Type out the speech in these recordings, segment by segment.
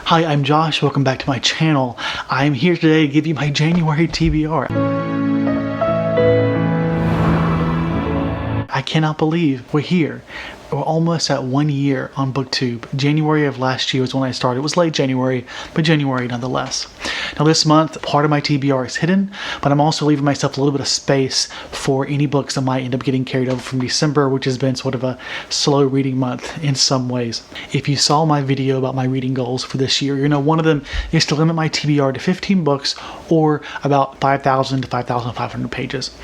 Hi, I'm Josh. Welcome back to my channel. I'm here today to give you my January TBR. I cannot believe we're here. We're almost at 1 year on BookTube. January of last year was when I started. It was late January, but January nonetheless. Now this month, part of my TBR is hidden, but I'm also leaving myself a little bit of space for any books that might end up getting carried over from December, which has been sort of a slow reading month in some ways. If you saw my video about my reading goals for this year, you know one of them is to limit my TBR to 15 books or about 5,000 to 5,500 pages.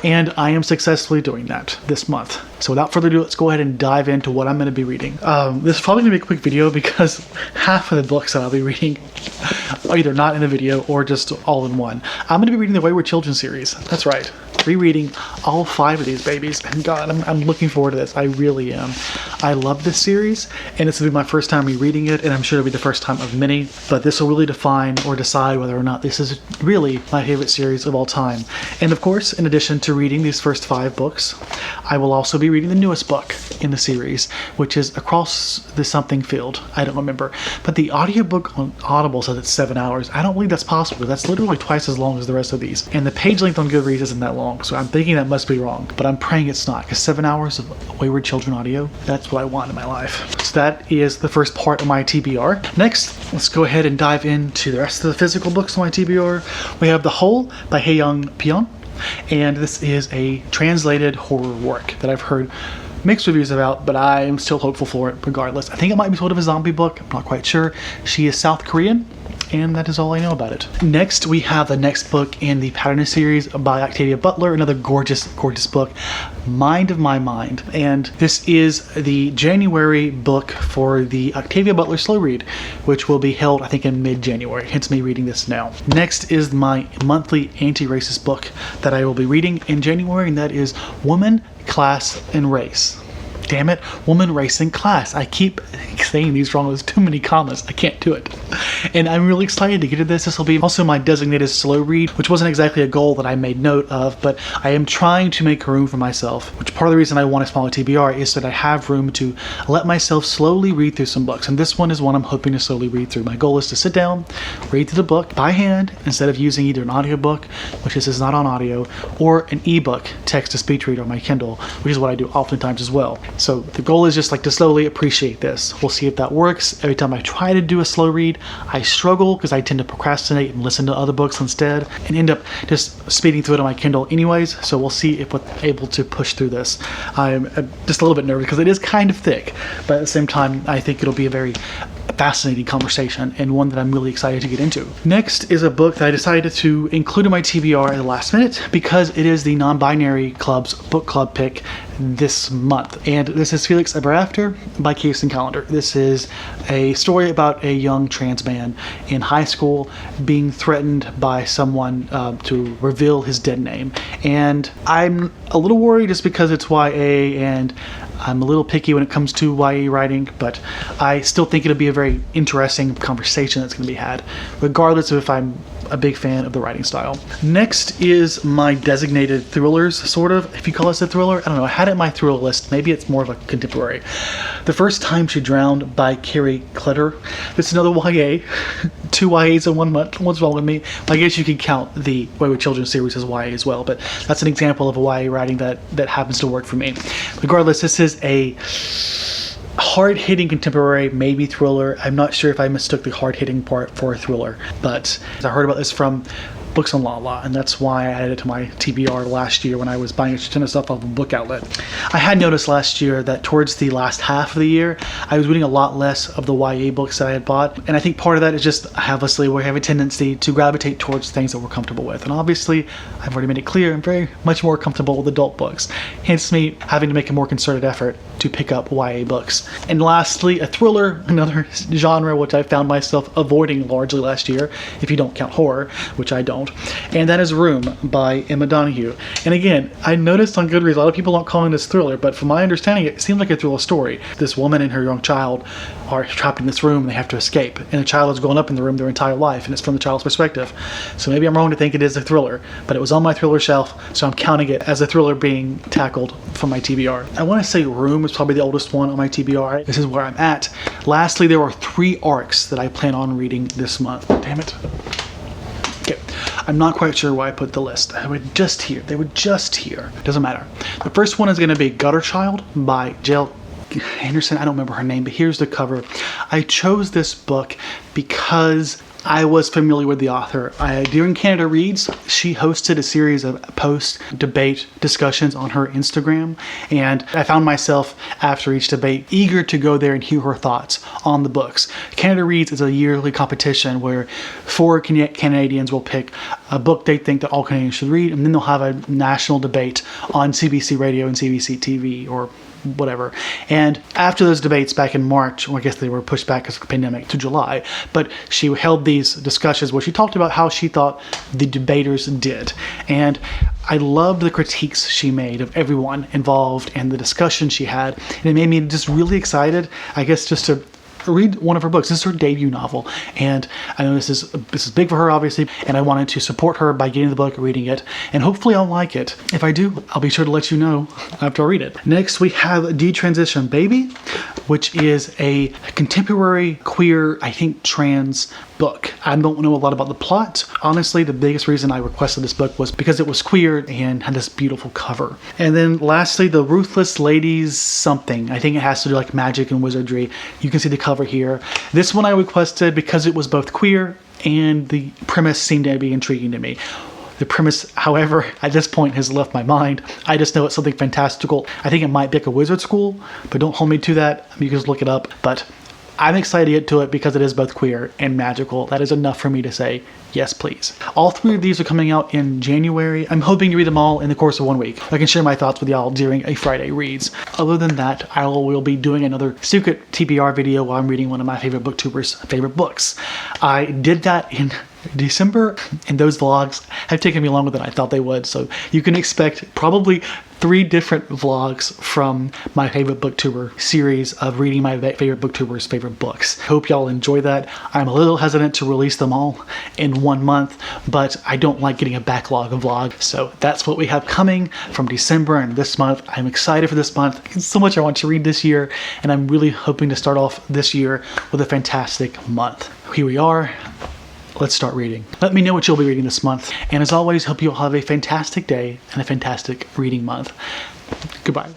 And I am successfully doing that this month. So without further ado, let's go ahead and dive into what I'm going to be reading. This is probably going to be a quick video because half of the books that I'll be reading are either not in the video or just all in one. I'm going to be reading the Wayward Children series. That's right. Rereading all 5 of these babies, and God, I'm looking forward to this. I really am. I love this series, and it's going to be my first time rereading it, and I'm sure it'll be the first time of many, but this will really define or decide whether or not this is really my favorite series of all time. And of course, in addition to reading these first 5 books, I will also be reading the newest book in the series, which is Across the Something Field. I don't remember, but the audiobook on Audible says it's 7 hours. I don't believe that's possible. That's literally twice as long as the rest of these, and the page length on Goodreads isn't that long. So I'm thinking that must be wrong, but I'm praying it's not, because 7 hours of Wayward Children audio, that's what I want in my life. So that is the first part of my TBR. Next, let's go ahead and dive into the rest of the physical books on my TBR. We have The Hole by Hae-young Pyeon, and this is a translated horror work that I've heard mixed reviews about, but I am still hopeful for it regardless. I think it might be sort of a zombie book, I'm not quite sure. She is South Korean, and that is all I know about it. Next, we have the next book in the Pattern series by Octavia Butler, another gorgeous, gorgeous book, Mind of My Mind. And this is the January book for the Octavia Butler Slow Read, which will be held, I think, in mid-January, hence me reading this now. Next is my monthly anti-racist book that I will be reading in January, and that is Woman, Class, and Race. Damn it, Woman, Race, and Class. I keep saying these wrong. There's too many commas. I can't do it. And I'm really excited to get to this. This will be also my designated slow read, which wasn't exactly a goal that I made note of, but I am trying to make room for myself, which part of the reason I want a smaller TBR is so that I have room to let myself slowly read through some books. And this one is one I'm hoping to slowly read through. My goal is to sit down, read through the book by hand, instead of using either an audiobook, which this is not on audio, or an ebook, text-to-speech reader on my Kindle, which is what I do oftentimes as well. So the goal is just like to slowly appreciate this. We'll see if that works. Every time I try to do a slow read, I struggle because I tend to procrastinate and listen to other books instead and end up just speeding through it on my Kindle anyways. So we'll see if we're able to push through this. I'm just a little bit nervous because it is kind of thick, but at the same time, I think it'll be a very fascinating conversation and one that I'm really excited to get into. Next is a book that I decided to include in my TBR at the last minute because it is the Non-Binary Club's book club pick this month. And this is Felix Ever After by Kacen Callender. This is a story about a young trans man in high school being threatened by someone to reveal his dead name. And I'm a little worried just because it's YA and I'm a little picky when it comes to YA writing, but I still think it'll be a very interesting conversation that's going to be had, regardless of if I'm a big fan of the writing style. Next is my designated thrillers, sort of, if you call this a thriller. I don't know, I had it in my thriller list. Maybe it's more of a contemporary. The First Time She Drowned by Kerry, Kletter. This is another YA. 2 YAs in 1 month. What's wrong with me? I guess you could count the Wayward Children series as YA as well, but that's an example of a YA writing that happens to work for me. Regardless, this is a hard-hitting contemporary, maybe thriller. I'm not sure if I mistook the hard-hitting part for a thriller, but I heard about this from Books on Lala, and that's why I added it to my TBR last year when I was buying a ton of stuff off of Book Outlet. I had noticed last year that towards the last half of the year, I was reading a lot less of the YA books that I had bought, and I think part of that is just obviously we have a tendency to gravitate towards things that we're comfortable with, and obviously I've already made it clear I'm very much more comfortable with adult books, hence me having to make a more concerted effort to pick up YA books. And lastly, a thriller, another genre which I found myself avoiding largely last year, if you don't count horror, which I don't. Child, and that is Room by Emma Donoghue. And again, I noticed on Goodreads a lot of people aren't calling this thriller, but from my understanding, it seems like a thriller story. This woman and her young child are trapped in this room and they have to escape, and the child has grown up in the room their entire life, and it's from the child's perspective. So maybe I'm wrong to think it is a thriller, but it was on my thriller shelf, so I'm counting it as a thriller being tackled from my TBR. I want to say Room is probably the oldest one on my TBR. This is where I'm at. Lastly, there are 3 arcs that I plan on reading this month. Damn it. Okay, I'm not quite sure why I put the list. They were just here. Doesn't matter. The first one is going to be Gutter Child by Jael. Anderson, I don't remember her name, but here's the cover. I chose this book because I was familiar with the author. During Canada Reads, she hosted a series of post-debate discussions on her Instagram, and I found myself, after each debate, eager to go there and hear her thoughts on the books. Canada Reads is a yearly competition where 4 Canadians will pick a book they think that all Canadians should read, and then they'll have a national debate on CBC Radio and CBC TV, or whatever. And after those debates back in March, well, I guess they were pushed back because of the pandemic to July, but she held these discussions where she talked about how she thought the debaters did. And I loved the critiques she made of everyone involved and the discussion she had. And it made me just really excited, I guess, just to read one of her books. This is her debut novel, and I know this is big for her, obviously, and I wanted to support her by getting the book, reading it, and hopefully I'll like it. If I do, I'll be sure to let you know after I read it. Next, we have Detransition Baby, which is a contemporary queer, I think trans book. I don't know a lot about the plot. Honestly, the biggest reason I requested this book was because it was queer and had this beautiful cover. And then lastly, the Ruthless Ladies something. I think it has to do like magic and wizardry. You can see the cover here. This one I requested because it was both queer and the premise seemed to be intriguing to me. The premise, however, at this point has left my mind. I just know it's something fantastical. I think it might be like a wizard school, but don't hold me to that. You can just look it up. But I'm excited to get to it because it is both queer and magical. That is enough for me to say, yes, please. All 3 of these are coming out in January. I'm hoping to read them all in the course of 1 week. I can share my thoughts with y'all during a Friday Reads. Other than that, I will be doing another secret TBR video while I'm reading one of my favorite booktubers' favorite books. I did that in December, and those vlogs have taken me longer than I thought they would, so you can expect probably 3 different vlogs from my favorite booktuber series of reading my favorite booktubers' favorite books. Hope y'all enjoy that. I'm a little hesitant to release them all in 1 month, but I don't like getting a backlog of vlogs, so that's what we have coming from December and this month. I'm excited for this month. There's so much I want to read this year, and I'm really hoping to start off this year with a fantastic month. Here we are. Let's start reading. Let me know what you'll be reading this month. And as always, hope you'll have a fantastic day and a fantastic reading month. Goodbye.